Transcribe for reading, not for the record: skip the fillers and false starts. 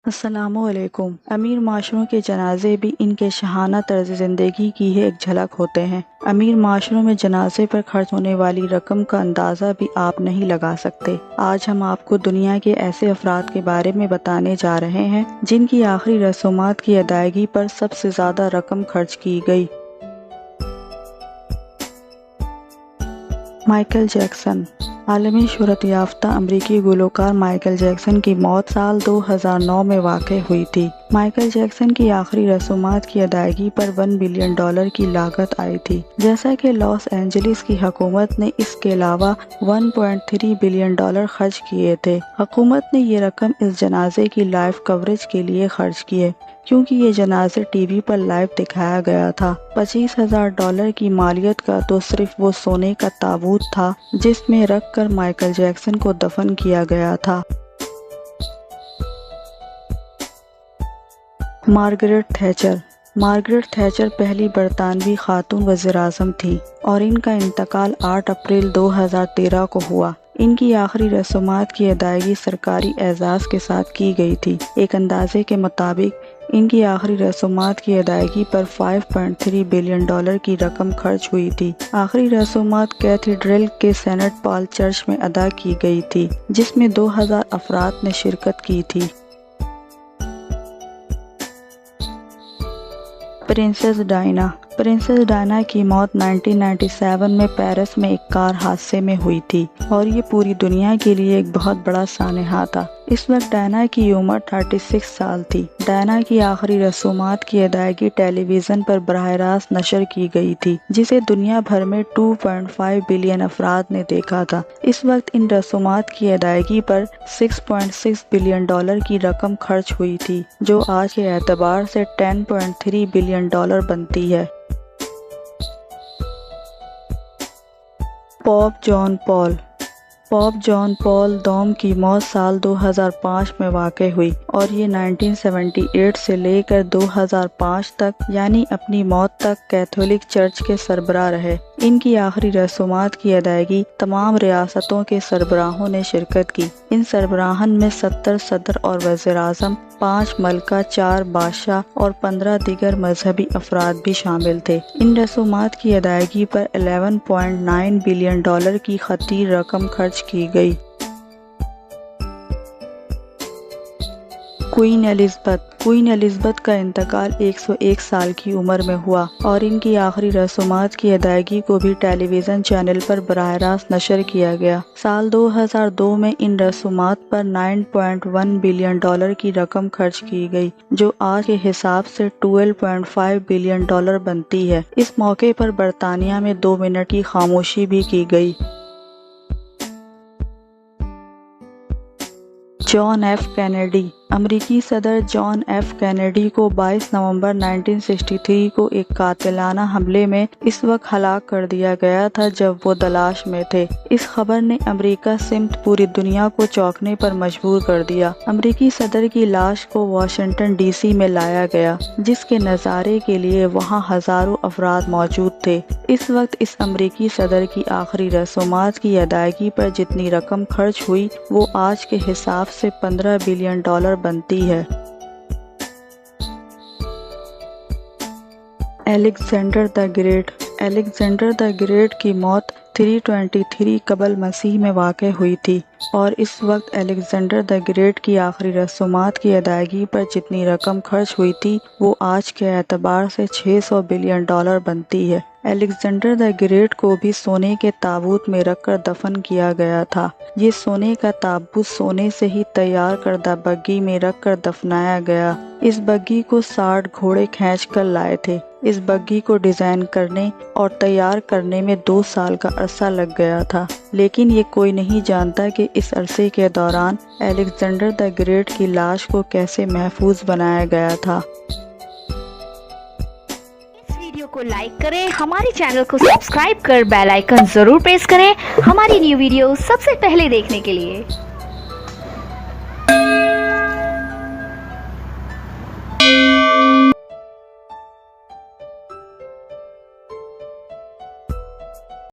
السلام علیکم۔ امیر معاشروں کے جنازے بھی ان کے شاہانہ طرز زندگی کی ہی ایک جھلک ہوتے ہیں۔ امیر معاشروں میں جنازے پر خرچ ہونے والی رقم کا اندازہ بھی آپ نہیں لگا سکتے۔ آج ہم آپ کو دنیا کے ایسے افراد کے بارے میں بتانے جا رہے ہیں جن کی آخری رسومات کی ادائیگی پر سب سے زیادہ رقم خرچ کی گئی۔ Michael Jackson. عالمی شہرت یافتہ امریکی گلوکار مائیکل جیکسن کی موت سال 2009 میں واقع ہوئی تھی۔ مائیکل جیکسن کی آخری رسومات کی ادائیگی پر $1 بلین کی لاگت آئی تھی، جیسا کہ لاس اینجلس کی حکومت نے اس کے علاوہ $1.3 بلین خرچ کیے تھے۔ حکومت نے یہ رقم اس جنازے کی لائیو کوریج کے لیے خرچ کیے، کیونکہ یہ جنازے ٹی وی پر لائیو دکھایا گیا تھا۔ $25,000 کی مالیت کا تو صرف وہ سونے کا تابوت تھا جس میں رکھ کر مائیکل جیکسن کو دفن کیا گیا تھا۔ Margaret Thatcher. مارگریٹ تھیچر پہلی برطانوی خاتون وزیر اعظم تھی اور ان کا انتقال 8 اپریل 2013 کو ہوا۔ ان کی آخری رسومات کی ادائیگی سرکاری اعزاز کے ساتھ کی گئی تھی۔ ایک اندازے کے مطابق ان کی آخری رسومات کی ادائیگی پر $5.3 بلین کی رقم خرچ ہوئی تھی۔ آخری رسومات کیتھیڈرل کے سینٹ پال چرچ میں ادا کی گئی تھی، جس میں 2000 افراد نے شرکت کی تھی۔ Princess Diana. پرنسس ڈائنا کی موت 1997 میں پیرس میں ایک کار حادثے میں ہوئی تھی اور یہ پوری دنیا کے لیے ایک بہت بڑا سانحہ تھا۔ اس وقت ڈائنا کی عمر 36 سال تھی۔ ڈائنا کی آخری رسومات کی ادائیگی ٹیلی ویژن پر براہ راست نشر کی گئی تھی، جسے دنیا بھر میں 2.5 بلین افراد نے دیکھا تھا۔ اس وقت ان رسومات کی ادائیگی پر $6.6 بلین کی رقم خرچ ہوئی تھی، جو آج کے اعتبار سے $10.3 بلین بنتی ہے۔ پوپ جان پال۔ پوپ جان پال دوم کی موت سال 2005 میں واقع ہوئی اور یہ 1978 سے لے کر 2005 تک یعنی اپنی موت تک کیتھولک چرچ کے سربراہ رہے۔ ان کی آخری رسومات کی ادائیگی تمام ریاستوں کے سربراہوں نے شرکت کی۔ ان سربراہان میں 70 صدر اور وزیر اعظم، 5 ملکہ، 4 بادشاہ اور 15 دیگر مذہبی افراد بھی شامل تھے۔ ان رسومات کی ادائیگی پر $11.9 بلین کی خطی رقم خرچ کی گئی۔ Queen Elizabeth. کوئین الزبتھ کا انتقال 101 سال کی عمر میں ہوا اور ان کی آخری رسومات کی ادائیگی کو بھی ٹیلی ویژن چینل پر براہ راست نشر کیا گیا۔ سال 2002 میں ان رسومات پر $9.1 بلین کی رقم خرچ کی گئی، جو آج کے حساب سے $12.5 بلین بنتی ہے۔ اس موقع پر برطانیہ میں 2 منٹ کی خاموشی بھی کی گئی۔ John F Kennedy. امریکی صدر جان ایف کینیڈی کو 22 نومبر 1963 کو ایک قاتلانہ حملے میں اس وقت ہلاک کر دیا گیا تھا جب وہ تلاش میں تھے۔ اس خبر نے امریکہ سمیت پوری دنیا کو چونکنے پر مجبور کر دیا۔ امریکی صدر کی لاش کو واشنگٹن ڈی سی میں لایا گیا، جس کے نظارے کے لیے وہاں ہزاروں افراد موجود تھے۔ اس وقت اس امریکی صدر کی آخری رسومات کی ادائیگی پر جتنی رقم خرچ ہوئی وہ آج کے حساب سے $15 بلین بنتی ہے۔ Alexander the great. Alexander the great کی موت 323 قبل مسیح میں واقع ہوئی تھی اور اس وقت الیگزینڈر دی گریٹ کی آخری رسومات کی ادائیگی پر جتنی رقم خرچ ہوئی تھی وہ آج کے اعتبار سے $600 بلین بنتی ہے۔ الیگزینڈر دی گریٹ کو بھی سونے کے تابوت میں رکھ کر دفن کیا گیا تھا۔ یہ سونے کا تابوت سونے سے ہی تیار کردہ بگھی میں رکھ کر دفنایا گیا۔ اس بگھی کو 60 گھوڑے کھینچ کر لائے تھے۔ اس بگھی کو ڈیزائن کرنے اور تیار کرنے میں 2 سال کا عرصہ لگ گیا تھا، لیکن یہ کوئی نہیں جانتا کہ اس عرصے کے دوران الیگزینڈر دی گریٹ کی لاش کو کیسے محفوظ بنایا گیا تھا۔ ویڈیو کو لائک کریں، ہمارے چینل کو سبسکرائب کر بیل آئیکن ضرور پریس کریں ہماری نیو ویڈیو سب سے پہلے دیکھنے کے لیے۔